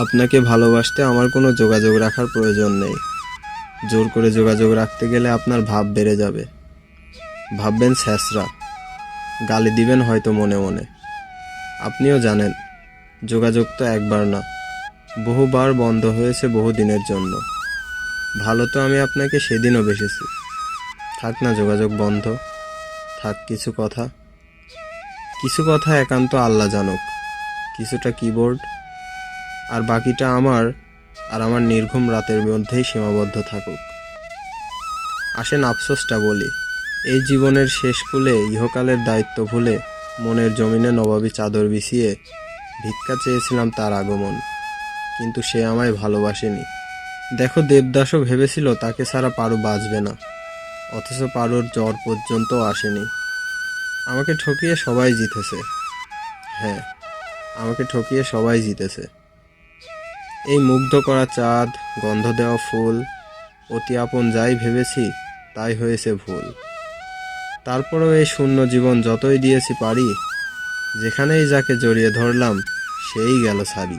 আপনাকে ভালোবাসতে আমার কোনো যোগাযোগ রাখার প্রয়োজন নেই। জোর করে যোগাযোগ রাখতে গেলে আপনার ভাব বেড়ে যাবে। ভাববেন ছ্যাঁচড়া, গালি দিবেন হয়তো মনে মনে। আপনিও জানেন, যোগাযোগ তো একবার না, বহুবার বন্ধ হয়েছে বহুদিনের জন্য। ভালো তো আমি আপনাকে সেদিনও বেসেছি। থাক না যোগাযোগ বন্ধ, থাক কিছু কথা একান্ত আল্লাহ জানুক, কিছুটা কিবোর্ড, আর বাকিটা আমার আর আমার নির্ঘুম রাতের মধ্যেই সীমাবদ্ধ থাকুক। আসেন আফসোসটা বলি, এই জীবনের শেষ কুলে ইহকালের দায়িত্ব ভুলে মনের জমিনে নবাবী চাদর বিছিয়ে ভিক্ষা চেয়েছিলাম তার আগমন, কিন্তু সে আমায় ভালোবাসেনি। দেখো, দেবদাসও ভেবেছিল তাকে ছাড়া পারু বাঁচবে না, অথচ পারুর জ্বর পর্যন্ত আসেনি। আমাকে ঠকিয়ে সবাই জিতেছে। হ্যাঁ, আমাকে ঠকিয়ে সবাই জিতেছে। এই মুগ্ধ করা চাঁদ, গন্ধ দেওয়া ফুল, অতি আপন যাই ভেবেছি তাই হয়েছে ভুল। তারপরেও এই শূন্য জীবন যতই দিয়েছি পারি, যেখানেই যাকে জড়িয়ে ধরলাম সেই গেল সারি।